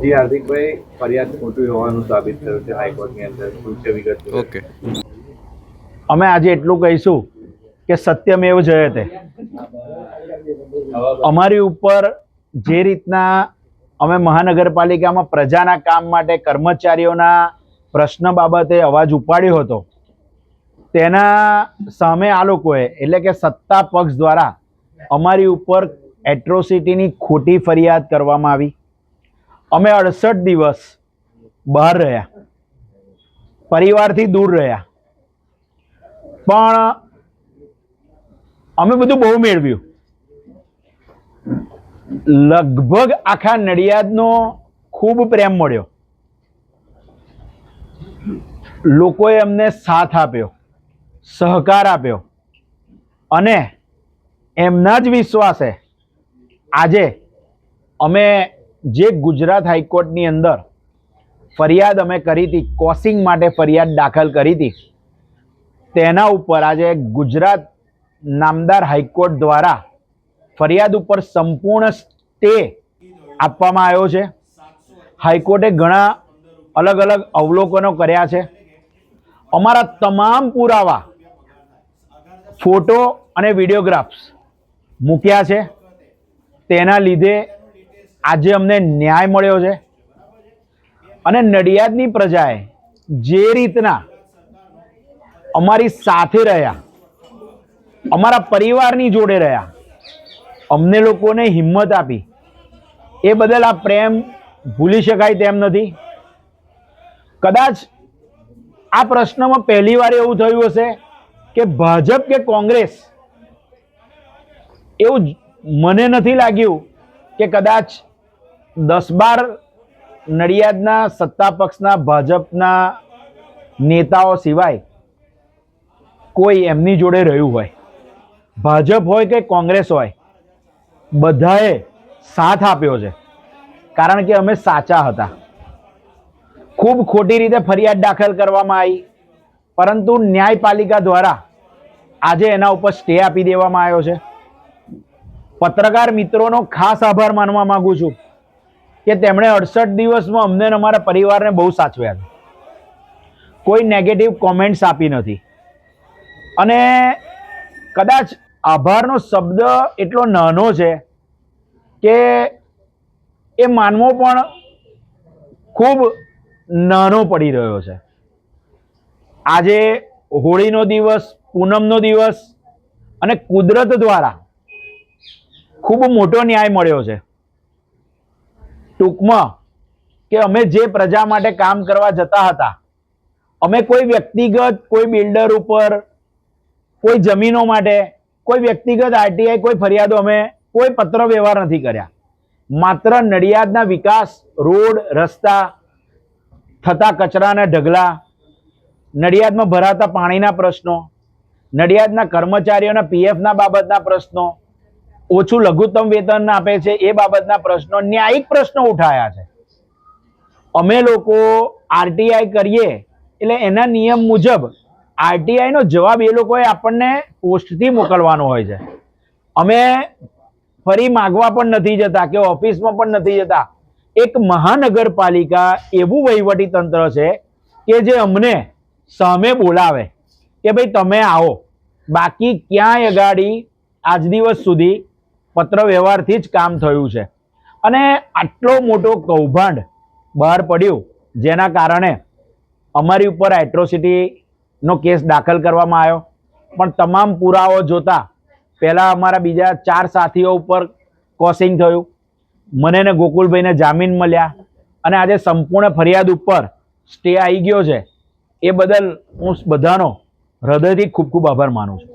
જી હાર્દિકભાઈ, ફરિયાદ ખોટી હોવાનું સાબિત થયું છે હાઈકોર્ટની અંદર. શું છે વિગત? ઓકે, અમે આજે એટલું કહીશું કે સત્યમેવ જયતે. અમારી ઉપર જે રીતના અમે મહાનગરપાલિકામાં પ્રજાના કામ માટે કર્મચારીઓના પ્રશ્ન બાબતે અવાજ ઉપાડ્યો હતો, તેના સામે આ લોકોએ એટલે કે સત્તા પક્ષ દ્વારા અમારી ઉપર એટ્રોસિટીની ખોટી ફરિયાદ કરવામાં આવી. અમે 68 દિવસ બહાર રહ્યા, પરિવારથી દૂર રહ્યા, પણ અમે બધું બહુ મેળવ્યું. લગભગ આખા નડિયાદનો ખૂબ પ્રેમ મળ્યો. લોકોએ અમને સાથ આપ્યો, સહકાર આપ્યો, અને એમના જ વિશ્વાસે આજે અમે જે ગુજરાત હાઈકોર્ટની અંદર ફરિયાદ અમે કરી હતી, કોસિંગ માટે ફરિયાદ દાખલ કરી હતી, તેના ઉપર આજે ગુજરાત નામદાર હાઈકોર્ટ દ્વારા ફરિયાદ ઉપર સંપૂર્ણ સ્ટે આપવામાં આવ્યો છે. હાઈકોર્ટે ઘણા અલગ અલગ અવલોકનો કર્યા છે. અમારા તમામ પુરાવા, ફોટો અને વિડીયોગ્રાફ્સ મૂક્યા છે. તેના લીધે આજે અમને ન્યાય મળ્યો છે. અને નડિયાદની પ્રજાએ જે રીતના અમારી સાથે રહ્યા, અમારા પરિવારની જોડે રહ્યા, અમને લોકોને હિંમત આપી, એ બદલ આ પ્રેમ ભૂલી શકાય તેમ નથી. કદાચ આ પ્રશ્નમાં પહેલી વાર એવું થયું હશે કે ભાજપ કે કોંગ્રેસ, એવું મને નથી લાગ્યું કે કદાચ 10-12 નડિયાદના સત્તા પક્ષના ભાજપના નેતાઓ સિવાય કોઈ એમની જોડે રહ્યું હોય. ભાજપ હોય કે કોંગ્રેસ હોય, બધાએ સાથ આપ્યો છે, કારણ કે અમે સાચા હતા. ખૂબ ખોટી રીતે ફરિયાદ દાખલ કરવામાં આવી, પરંતુ ન્યાયપાલિકા દ્વારા આજે એના ઉપર સ્ટે આપી દેવામાં આવ્યો છે. પત્રકાર મિત્રોનો ખાસ આભાર માનવા માંગુ છું કે તેમણે 68 દિવસમાં અમને અને અમારા પરિવારને બહુ સાચવ્યા છે. કોઈ નેગેટિવ કોમેન્ટ્સ આપી નથી. અને કદાચ આભારનો શબ્દ એટલો નાનો છે કે એ માનવો પણ ખૂબ નાનો પડી રહ્યો છે. આજે હોળીનો દિવસ, પૂનમનો દિવસ, અને કુદરત દ્વારા ખૂબ મોટો ન્યાય મળ્યો છે. ટૂંકમાં કે અમે જે પ્રજા માટે કામ કરવા જતા હતા, અમે કોઈ વ્યક્તિગત, કોઈ બિલ્ડર ઉપર, કોઈ જમીનો માટે, કોઈ વ્યક્તિગત આરટીઆઈ, કોઈ ફરિયાદો, અમે કોઈ પત્ર વ્યવહાર નથી કર્યા. માત્ર નડિયાદના વિકાસ, રોડ, રસ્તા, થતા કચરાના ઢગલા, નડિયાદમાં ભરાતા પાણીના પ્રશ્નો, નડિયાદના કર્મચારીઓના પીએફના બાબતના પ્રશ્નો, ઓછું લઘુત્તમ વેતન આપે છે એ બાબતના પ્રશ્નો, ન્યાયિક પ્રશ્નો ઉઠાયા છે. અમે લોકો આરટીઆઈ કરીએ એટલે એના નિયમ મુજબ આરટીઆઈનો જવાબ એ લોકોએ આપણને પોસ્ટથી મોકલવાનો હોય છે. અમે ફરી માગવા પણ નથી જતા કે ઓફિસમાં પણ નથી જતા. એક મહાનગરપાલિકા એવું વહીવટી તંત્ર છે કે જે અમને સામે બોલાવે કે ભાઈ તમે આવો. બાકી ક્યાંય અગાડી આજ દિવસ સુધી પત્ર વ્યવહારથી જ કામ થયું છે. અને આટલો મોટો કૌભાંડ બહાર પડ્યું, જેના કારણે અમારી ઉપર એટ્રોસિટીનો કેસ દાખલ કરવામાં આવ્યો. પણ તમામ પુરાવો જોતા પહેલાં અમારા બીજા 4 સાથીઓ ઉપર કોસિંગ થયું, મને ને ગોકુલભાઈને જામીન મળ્યા, અને આજે સંપૂર્ણ ફરિયાદ ઉપર સ્ટે આવી ગયો છે. એ બદલ હું બધાનો હૃદયથી ખૂબ ખૂબ આભાર માનું છું.